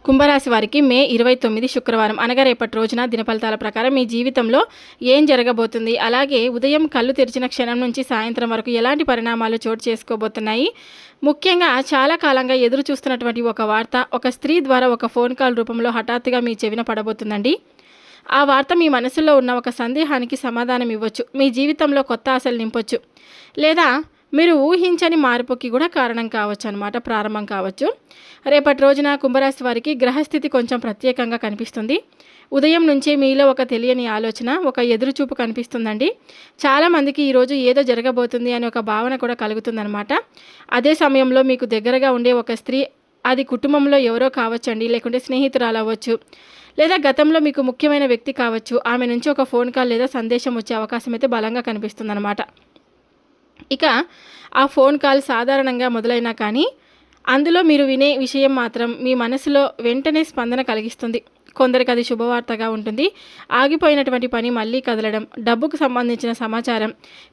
కుంభరాశి వారికి మే 29 శుక్రవారం అనగా రేపటి రోజున దినఫలితాల ప్రకారం మీ జీవితంలో ఏం జరగబోతుంది, అలాగే ఉదయం కళ్ళు తెరిచిన క్షణం నుంచి సాయంత్రం వరకు ఎలాంటి పరిణామాలు చోటు చేసుకోబోతున్నాయి. ముఖ్యంగా చాలా కాలంగా ఎదురు చూస్తున్నటువంటి ఒక వార్త ఒక స్త్రీ ద్వారా ఒక ఫోన్ కాల్ రూపంలో హఠాత్తుగా మీ చెవిన పడబోతుందండి. ఆ వార్త మీ మనసులో ఉన్న ఒక సందేహానికి సమాధానం ఇవ్వచ్చు, మీ జీవితంలో కొత్త ఆశలు నింపొచ్చు, లేదా మీరు ఊహించని మార్పుకి కూడా కారణం కావచ్చు అన్నమాట, ప్రారంభం కావచ్చు. రేపటి రోజున కుంభరాశి వారికి గ్రహస్థితి కొంచెం ప్రత్యేకంగా కనిపిస్తుంది. ఉదయం నుంచే మీలో ఒక తెలియని ఆలోచన, ఒక ఎదురుచూపు కనిపిస్తుందండి. చాలామందికి ఈరోజు ఏదో జరగబోతుంది అనే ఒక భావన కూడా కలుగుతుందన్నమాట. అదే సమయంలో మీకు దగ్గరగా ఉండే ఒక స్త్రీ, అది కుటుంబంలో ఎవరో కావచ్చండి, లేకుంటే స్నేహితురాలు అవ్వచ్చు, లేదా గతంలో మీకు ముఖ్యమైన వ్యక్తి కావచ్చు, ఆమె నుంచి ఒక ఫోన్ కాల్ లేదా సందేశం వచ్చే అవకాశం అయితే బలంగా కనిపిస్తుందన్నమాట. ఇక ఆ ఫోన్ కాల్ సాధారణంగా మొదలైనా కానీ అందులో మీరు వినే విషయం మాత్రం మీ మనసులో వెంటనే స్పందన కలిగిస్తుంది. కొందరికి అది శుభవార్తగా ఉంటుంది. ఆగిపోయినటువంటి పని మళ్ళీ కదలడం, డబ్బుకు సంబంధించిన సమాచారం,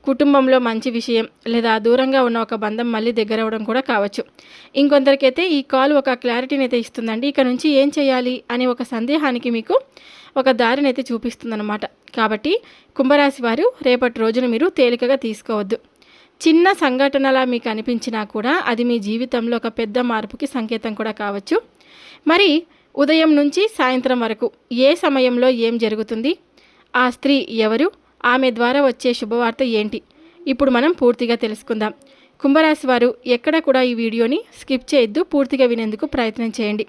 కుటుంబంలో మంచి విషయం, లేదా దూరంగా ఉన్న ఒక బంధం మళ్ళీ దగ్గరవడం కూడా కావచ్చు. ఇంకొందరికైతే ఈ కాల్ ఒక క్లారిటీని అయితే ఇస్తుందండి. ఇక నుంచి ఏం చేయాలి అనే ఒక సందేహానికి మీకు ఒక దారిని అయితే చూపిస్తుందన్నమాట. కాబట్టి కుంభరాశి వారు రేపటి రోజును మీరు తేలికగా తీసుకోవద్దు. చిన్న సంఘటనలా మీకు అనిపించినా కూడా అది మీ జీవితంలో ఒక పెద్ద మార్పుకి సంకేతం కూడా కావచ్చు. మరి ఉదయం నుంచి సాయంత్రం వరకు ఏ సమయంలో ఏం జరుగుతుంది, ఆ స్త్రీ ఎవరు, ఆమె ద్వారా వచ్చే శుభవార్త ఏంటి, ఇప్పుడు మనం పూర్తిగా తెలుసుకుందాం. కుంభరాశి వారు ఎక్కడ కూడా ఈ వీడియోని స్కిప్ చేయొద్దు, పూర్తిగా వినేందుకు ప్రయత్నం చేయండి.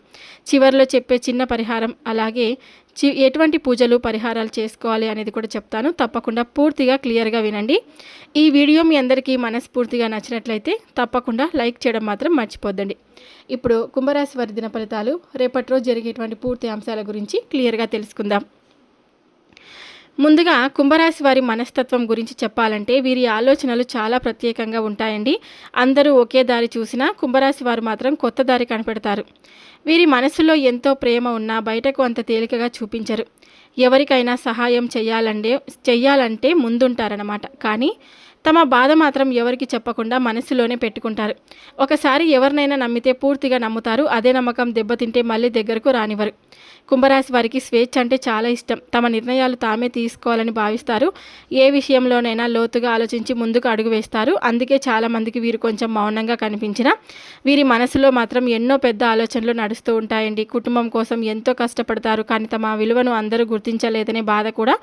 చివరిలో చెప్పే చిన్న పరిహారం, అలాగే ఎటువంటి పూజలు పరిహారాలు చేసుకోవాలి అనేది కూడా చెప్తాను. తప్పకుండా పూర్తిగా క్లియర్గా వినండి. ఈ వీడియో మీ అందరికీ మనస్ఫూర్తిగా నచ్చినట్లయితే తప్పకుండా లైక్ చేయడం మాత్రం మర్చిపోద్దండి. ఇప్పుడు కుంభరాశి వారి దిన ఫలితాలు, రేపటి రోజు జరిగేటువంటి పూర్తి అంశాల గురించి క్లియర్గా తెలుసుకుందాం. ముందుగా కుంభరాశి వారి మనస్తత్వం గురించి చెప్పాలంటే వీరి ఆలోచనలు చాలా ప్రత్యేకంగా ఉంటాయండి. అందరూ ఒకే దారి చూసినా కుంభరాశి వారు మాత్రం కొత్త దారి కనిపెడతారు. వీరి మనసులో ఎంతో ప్రేమ ఉన్నా బయటకు అంత తేలికగా చూపించరు. ఎవరికైనా సహాయం చెయ్యాలంటే ముందుంటారన్నమాట. కానీ తమ బాధ మాత్రం ఎవరికి చెప్పకుండా మనసులోనే పెట్టుకుంటారు. ఒకసారి ఎవరినైనా నమ్మితే పూర్తిగా నమ్ముతారు. అదే నమ్మకం దెబ్బతింటే మళ్ళీ దగ్గరకు రానివ్వరు. కుంభరాశి వారికి స్వేచ్ఛ అంటే చాలా ఇష్టం. తమ నిర్ణయాలు తామే తీసుకోవాలని భావిస్తారు. ఏ విషయంలోనైనా లోతుగా ఆలోచించి ముందుకు అడుగు వేస్తారు. అందుకే చాలామందికి వీరు కొంచెం మౌనంగా కనిపించినా వీరి మనసులో మాత్రం ఎన్నో పెద్ద ఆలోచనలు నడుస్తూ ఉంటాయండి. కుటుంబం కోసం ఎంతో కష్టపడతారు. కానీ తమ విలువను అందరూ గుర్తించలేదనే బాధ కూడా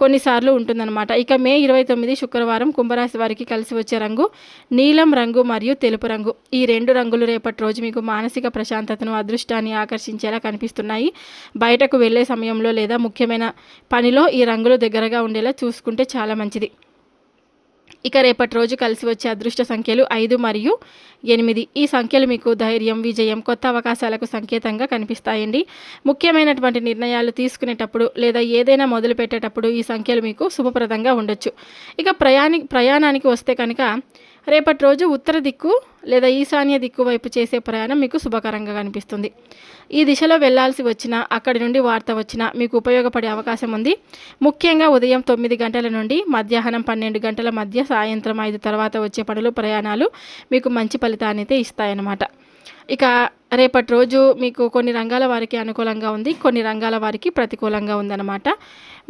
కొన్నిసార్లు ఉంటుందన్నమాట. ఇక మే 29 శుక్రవారం కుంభరాశి వారికి కలిసి వచ్చే రంగు నీలం రంగు మరియు తెలుపు రంగు. ఈ రెండు రంగులు రేపటి రోజు మీకు మానసిక ప్రశాంతతను, అదృష్టాన్ని ఆకర్షించేలా కనిపిస్తున్నాయి. బయటకు వెళ్ళే సమయంలో లేదా ముఖ్యమైన పనిలో ఈ రంగులు దగ్గరగా ఉండేలా చూసుకుంటే చాలా మంచిది. ఇక రేపటి రోజు కలిసి వచ్చే అదృష్ట సంఖ్యలు 5 మరియు 8. ఈ సంఖ్యలు మీకు ధైర్యం, విజయం, కొత్త అవకాశాలకు సంకేతంగా కనిపిస్తాయండి. ముఖ్యమైనటువంటి నిర్ణయాలు తీసుకునేటప్పుడు లేదా ఏదైనా మొదలు పెట్టేటప్పుడు ఈ సంఖ్యలు మీకు శుభప్రదంగా ఉండొచ్చు. ఇక ప్రయాణానికి వస్తే కనుక రేపటి రోజు ఉత్తర దిక్కు లేదా ఈశాన్య దిక్కు వైపు చేసే ప్రయాణం మీకు శుభకరంగా కనిపిస్తుంది. ఈ దిశలో వెళ్లాల్సి వచ్చినా, అక్కడి నుండి వార్త వచ్చినా మీకు ఉపయోగపడే అవకాశం ఉంది. ముఖ్యంగా ఉదయం 9 గంటల నుండి మధ్యాహ్నం 12 గంటల మధ్య, సాయంత్రం 5 తర్వాత వచ్చే పనులు, ప్రయాణాలు మీకు మంచి ఫలితాన్ని అయితే ఇస్తాయన్నమాట. ఇక రేపటి రోజు మీకు కొన్ని రంగాల వారికి అనుకూలంగా ఉంది, కొన్ని రంగాల వారికి ప్రతికూలంగా ఉందన్నమాట.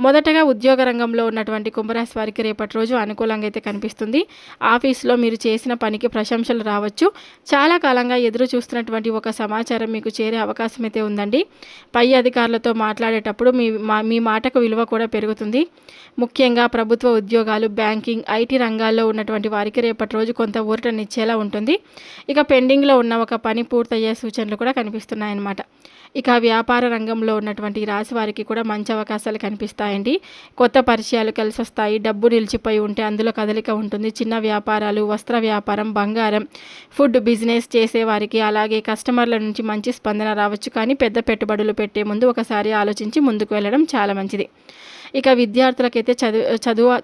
మొదటగా ఉద్యోగ రంగంలో ఉన్నటువంటి కుంభరాశి వారికి రేపటి రోజు అనుకూలంగా అయితే కనిపిస్తుంది. ఆఫీస్లో మీరు చేసిన పనికి ప్రశంసలు రావచ్చు. చాలా కాలంగా ఎదురు చూస్తున్నటువంటి ఒక సమాచారం మీకు చేరే అవకాశం అయితే ఉందండి. పై అధికారులతో మాట్లాడేటప్పుడు మీ మాటకు విలువ కూడా పెరుగుతుంది. ముఖ్యంగా ప్రభుత్వ ఉద్యోగాలు, బ్యాంకింగ్, ఐటీ రంగాల్లో ఉన్నటువంటి వారికి రేపటి రోజు కొంత ఊరటనిచ్చేలా ఉంటుంది. ఇక పెండింగ్లో ఉన్న ఒక పని పూర్తయ్యే సూచనలు కూడా కనిపిస్తున్నాయన్నమాట. ఇక వ్యాపార రంగంలో ఉన్నటువంటి రాశి వారికి కూడా మంచి అవకాశాలు కనిపిస్తాయండి. కొత్త పరిచయాలు కలిసి వస్తాయి. డబ్బు నిలిచిపోయి ఉంటే అందులో కదలిక ఉంటుంది. చిన్న వ్యాపారాలు, వస్త్ర వ్యాపారం, బంగారం, ఫుడ్ బిజినెస్ చేసేవారికి, అలాగే కస్టమర్ల నుంచి మంచి స్పందన రావచ్చు. కానీ పెద్ద పెట్టుబడులు పెట్టే ముందు ఒకసారి ఆలోచించి ముందుకు వెళ్ళడం చాలా మంచిది. ఇక విద్యార్థులకైతే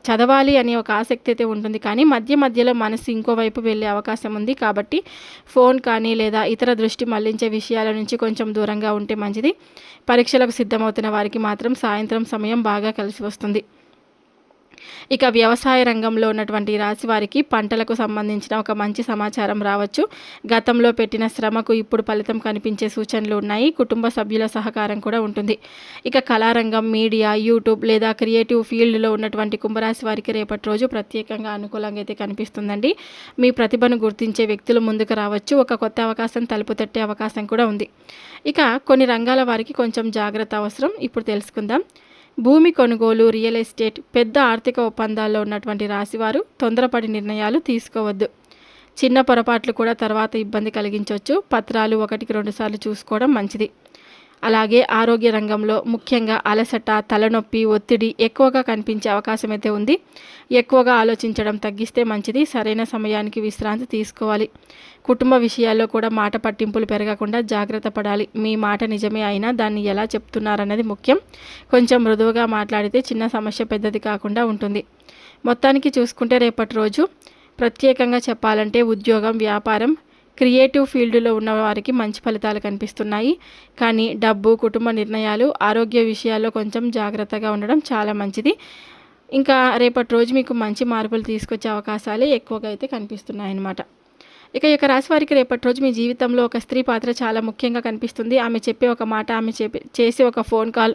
చదవాలి అనే ఒక ఆసక్తి అయితే ఉంటుంది. కానీ మధ్యలో మనసు ఇంకోవైపు వెళ్ళే అవకాశం ఉంది. కాబట్టి ఫోన్ కానీ లేదా ఇతర దృష్టి మళ్లించే విషయాల నుంచి కొంచెం దూరంగా ఉంటే మంచిది. పరీక్షలకు సిద్ధమవుతున్న వారికి మాత్రం సాయంత్రం సమయం బాగా కలిసి వస్తుంది. ఇక వ్యవసాయ రంగంలో ఉన్నటువంటి రాశి వారికి పంటలకు సంబంధించిన ఒక మంచి సమాచారం రావచ్చు. గతంలో పెట్టిన శ్రమకు ఇప్పుడు ఫలితం కనిపించే సూచనలు ఉన్నాయి. కుటుంబ సభ్యుల సహకారం కూడా ఉంటుంది. ఇక కళారంగం, మీడియా, యూట్యూబ్ లేదా క్రియేటివ్ ఫీల్డ్లో ఉన్నటువంటి కుంభరాశి వారికి రేపటి రోజు ప్రత్యేకంగా అనుకూలంగా అయితే కనిపిస్తుందండి. మీ ప్రతిభను గుర్తించే వ్యక్తులు ముందుకు రావచ్చు. ఒక కొత్త అవకాశం తలుపు తట్టే అవకాశం కూడా ఉంది. ఇక కొన్ని రంగాల వారికి కొంచెం జాగ్రత్త అవసరం. ఇప్పుడు తెలుసుకుందాం. భూమి కొనుగోలు, రియల్ ఎస్టేట్, పెద్ద ఆర్థిక ఒప్పందాల్లో ఉన్నటువంటి రాశివారు తొందరపడి నిర్ణయాలు తీసుకోవద్దు. చిన్న పొరపాట్లు కూడా తర్వాత ఇబ్బంది కలిగించవచ్చు. పత్రాలు 1-2 సార్లు చూసుకోవడం మంచిది. అలాగే ఆరోగ్య రంగంలో ముఖ్యంగా అలసట, తలనొప్పి, ఒత్తిడి ఎక్కువగా కనిపించే అవకాశం అయితే ఉంది. ఎక్కువగా ఆలోచించడం తగ్గిస్తే మంచిది. సరైన సమయానికి విశ్రాంతి తీసుకోవాలి. కుటుంబ విషయాల్లో కూడా మాట పట్టింపులు పెరగకుండా జాగ్రత్త పడాలి. మీ మాట నిజమే అయినా దాన్ని ఎలా చెప్తున్నారన్నది ముఖ్యం. కొంచెం మృదువుగా మాట్లాడితే చిన్న సమస్య పెద్దది కాకుండా ఉంటుంది. మొత్తానికి చూసుకుంటే రేపటి రోజు ప్రత్యేకంగా చెప్పాలంటే ఉద్యోగం, వ్యాపారం, క్రియేటివ్ ఫీల్డ్లో ఉన్న వారికి మంచి ఫలితాలు కనిపిస్తున్నాయి. కానీ డబ్బు, కుటుంబ నిర్ణయాలు, ఆరోగ్య విషయాల్లో కొంచెం జాగ్రత్తగా ఉండడం చాలా మంచిది. ఇంకా రేపటి రోజు మీకు మంచి మార్పులు తీసుకొచ్చే అవకాశాలే ఎక్కువగా అయితే కనిపిస్తున్నాయి అన్నమాట. ఇక రాశి వారికి రేపటి రోజు మీ జీవితంలో ఒక స్త్రీ పాత్ర చాలా ముఖ్యంగా కనిపిస్తుంది. ఆమె చెప్పే ఒక మాట, ఆమె చేసే ఒక ఫోన్ కాల్,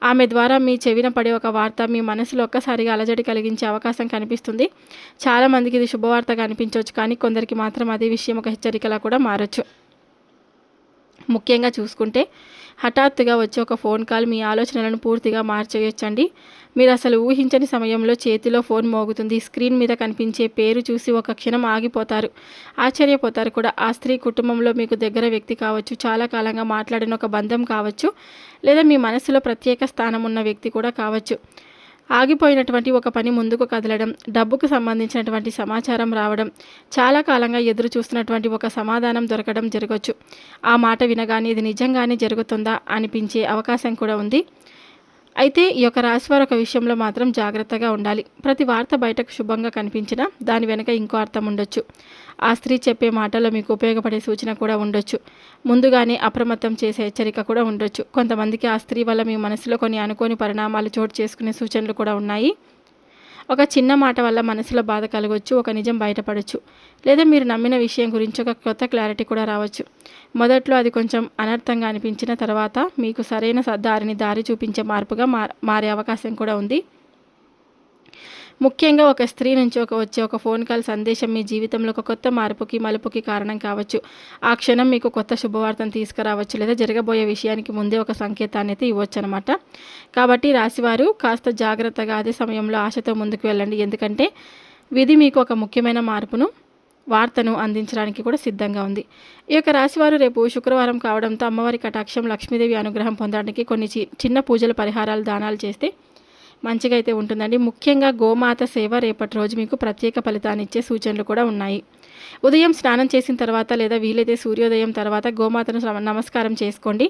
ఆమె ద్వారా మీ చెవిన పడే ఒక వార్త మీ మనసులో ఒక్కసారిగా అలజడి కలిగించే అవకాశం కనిపిస్తుంది. చాలామందికి ఇది శుభవార్తగా అనిపించవచ్చు, కానీ కొందరికి మాత్రం అదే విషయం ఒక హెచ్చరికలా కూడా మారచ్చు. ముఖ్యంగా చూసుకుంటే హఠాత్తుగా వచ్చే ఒక ఫోన్ కాల్ మీ ఆలోచనలను పూర్తిగా మార్చేయొచ్చండి. మీరు అసలు ఊహించని సమయంలో చేతిలో ఫోన్ మోగుతుంది. స్క్రీన్ మీద కనిపించే పేరు చూసి ఒక క్షణం ఆగిపోతారు, ఆశ్చర్యపోతారు కూడా. ఆ స్త్రీ కుటుంబంలో మీకు దగ్గర వ్యక్తి కావచ్చు, చాలా కాలంగా మాట్లాడిన ఒక బంధం కావచ్చు, లేదా మీ మనసులో ప్రత్యేక స్థానం ఉన్న వ్యక్తి కూడా కావచ్చు. ఆగిపోయినటువంటి ఒక పని ముందుకు కదలడం, డబ్బుకు సంబంధించినటువంటి సమాచారం రావడం, చాలా కాలంగా ఎదురు చూస్తున్నటువంటి ఒక సమాధానం దొరకడం జరగవచ్చు. ఆ మాట వినగానే ఇది నిజంగానే జరుగుతుందా అనిపించే అవకాశం కూడా ఉంది. అయితే ఈ యొక్క రాశివారు ఒక విషయంలో మాత్రం జాగ్రత్తగా ఉండాలి. ప్రతి వార్త బయటకు శుభంగా కనిపించినా దాని వెనుక ఇంకో అర్థం ఉండొచ్చు. ఆ స్త్రీ చెప్పే మాటల్లో మీకు ఉపయోగపడే సూచన కూడా ఉండొచ్చు. ముందుగానే అప్రమత్తం చేసే హెచ్చరిక కూడా ఉండొచ్చు. కొంతమందికి ఆ స్త్రీ వల్ల మీ మనసులో కొన్ని అనుకోని పరిణామాలు చోటు చేసుకునే సూచనలు కూడా ఉన్నాయి. ఒక చిన్న మాట వల్ల మనసులో బాధ కలగవచ్చు, ఒక నిజం బయటపడవచ్చు, లేదా మీరు నమ్మిన విషయం గురించి ఒక కొత్త క్లారిటీ కూడా రావచ్చు. మొదట్లో అది కొంచెం అనర్థంగా అనిపించిన తర్వాత మీకు సరైన దారి చూపించే మార్పుగా మారే అవకాశం కూడా ఉంది. ముఖ్యంగా ఒక స్త్రీ నుంచి వచ్చే ఒక ఫోన్ కాల్ సందేశం మీ జీవితంలో ఒక కొత్త మార్పుకి, మలుపుకి కారణం కావచ్చు. ఆ క్షణం మీకు కొత్త శుభవార్తను తీసుకురావచ్చు, లేదా జరగబోయే విషయానికి ముందే ఒక సంకేతాన్ని అయితే ఇవ్వచ్చు అనమాట. కాబట్టి రాశివారు కాస్త జాగ్రత్తగా అదే సమయంలో ఆశతో ముందుకు వెళ్ళండి. ఎందుకంటే విధి మీకు ఒక ముఖ్యమైన వార్తను అందించడానికి కూడా సిద్ధంగా ఉంది. ఈ యొక్క రాశివారు రేపు శుక్రవారం కావడంతో అమ్మవారి కటాక్షం, లక్ష్మీదేవి అనుగ్రహం పొందడానికి కొన్ని చిన్న పూజలు, పరిహారాలు, దానాలు చేస్తే మంచిగా అయితే ఉంటుందండి. ముఖ్యంగా గోమాత సేవ రేపటి రోజు మీకు ప్రత్యేక ఫలితాన్ని ఇచ్చే సూచనలు కూడా ఉన్నాయి. ఉదయం స్నానం చేసిన తర్వాత లేదా వీలైతే సూర్యోదయం తర్వాత గోమాతను నమస్కారం చేసుకోండి.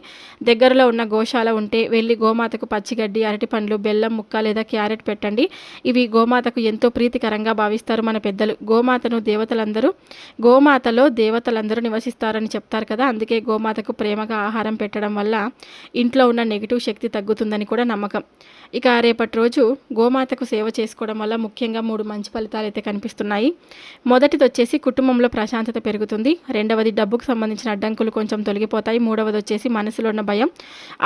దగ్గరలో ఉన్న గోశాల ఉంటే వెళ్ళి గోమాతకు పచ్చిగడ్డి, అరటిపండ్లు, బెల్లం ముక్క లేదా క్యారెట్ పెట్టండి. ఇవి గోమాతకు ఎంతో ప్రీతికరంగా భావిస్తారు మన పెద్దలు. గోమాతలో దేవతలందరూ నివసిస్తారని చెప్తారు కదా. అందుకే గోమాతకు ప్రేమగా ఆహారం పెట్టడం వల్ల ఇంట్లో ఉన్న నెగిటివ్ శక్తి తగ్గుతుందని కూడా నమ్మకం. ఇక రేపటి రోజు గోమాతకు సేవ చేసుకోవడం వల్ల ముఖ్యంగా 3 మంచి ఫలితాలు అయితే కనిపిస్తున్నాయి. మొదటిది వచ్చేసి కుటుంబంలో ప్రశాంతత పెరుగుతుంది. రెండవది డబ్బుకు సంబంధించిన అడ్డంకులు కొంచెం తొలగిపోతాయి. మూడవది వచ్చేసి మనసులో ఉన్న భయం,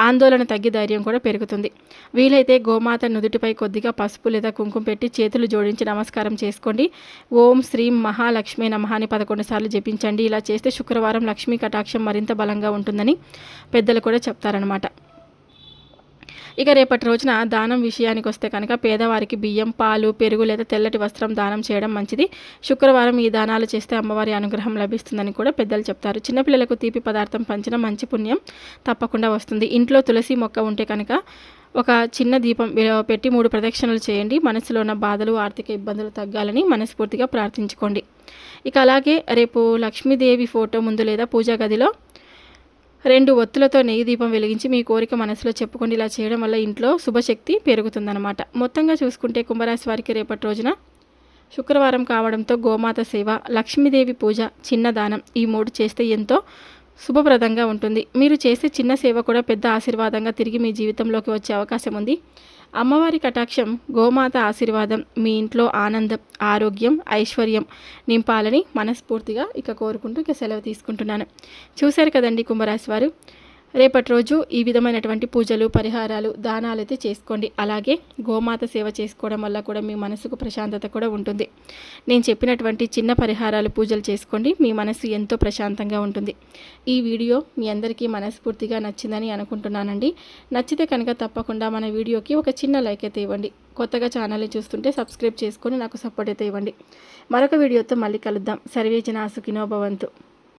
ఆందోళన తగ్గి ధైర్యం కూడా పెరుగుతుంది. వీలైతే గోమాత నుదుటిపై కొద్దిగా పసుపు లేదా కుంకుమ పెట్టి చేతులు జోడించి నమస్కారం చేసుకోండి. ఓం శ్రీం మహాలక్ష్మి నమః అని 11 సార్లు జపించండి. ఇలా చేస్తే శుక్రవారం లక్ష్మీ కటాక్షం మరింత బలంగా ఉంటుందని పెద్దలు కూడా చెప్తారనమాట. ఇక రేపటి రోజున దానం విషయానికి వస్తే కనుక పేదవారికి బియ్యం, పాలు, పెరుగు లేదా తెల్లటి వస్త్రం దానం చేయడం మంచిది. శుక్రవారం ఈ దానాలు చేస్తే అమ్మవారి అనుగ్రహం లభిస్తుందని కూడా పెద్దలు చెప్తారు. చిన్నపిల్లలకు తీపి పదార్థం పంచిన మంచి పుణ్యం తప్పకుండా వస్తుంది. ఇంట్లో తులసి మొక్క ఉంటే కనుక ఒక చిన్న దీపం పెట్టి 3 ప్రదక్షిణలు చేయండి. మనసులో ఉన్న బాధలు, ఆర్థిక ఇబ్బందులు తగ్గాలని మనస్ఫూర్తిగా ప్రార్థించుకోండి. ఇక అలాగే రేపు లక్ష్మీదేవి ఫోటో ముందు లేదా పూజా గదిలో 2 ఒత్తులతో నెయ్యి దీపం వెలిగించి మీ కోరిక మనసులో చెప్పుకోండి. ఇలా చేయడం వల్ల ఇంట్లో శుభశక్తి పెరుగుతుందన్నమాట. మొత్తంగా చూసుకుంటే కుంభరాశి వారికి రేపటి రోజున శుక్రవారం కావడంతో గోమాత సేవ, లక్ష్మీదేవి పూజ, చిన్న దానం ఈ 3 చేస్తే ఎంతో శుభప్రదంగా ఉంటుంది. మీరు చేసే చిన్న సేవ కూడా పెద్ద ఆశీర్వాదంగా తిరిగి మీ జీవితంలోకి వచ్చే అవకాశం ఉంది. అమ్మవారి కటాక్షం, గోమాత ఆశీర్వాదం మీ ఇంట్లో ఆనందం, ఆరోగ్యం, ఐశ్వర్యం నింపాలని మనస్ఫూర్తిగా కోరుకుంటూ సెలవు తీసుకుంటున్నాను. చూశారు కదండి కుంభరాశి వారు. రేపటి రోజు ఈ విధమైనటువంటి పూజలు, పరిహారాలు, దానాలు అయితే చేసుకోండి. అలాగే గోమాత సేవ చేసుకోవడం వల్ల కూడా మీ మనసుకు ప్రశాంతత కూడా ఉంటుంది. నేను చెప్పినటువంటి చిన్న పరిహారాలు, పూజలు చేసుకోండి. మీ మనసు ఎంతో ప్రశాంతంగా ఉంటుంది. ఈ వీడియో మీ అందరికీ మనస్ఫూర్తిగా నచ్చిందని అనుకుంటున్నానండి. నచ్చితే కనుక తప్పకుండా మన వీడియోకి ఒక చిన్న లైక్ అయితే ఇవ్వండి. కొత్తగా ఛానల్ని చూస్తుంటే సబ్స్క్రైబ్ చేసుకొని నాకు సపోర్ట్ అయితే ఇవ్వండి. మరొక వీడియోతో మళ్ళీ కలుద్దాం. సర్వే జనా సుఖినో భవంతు.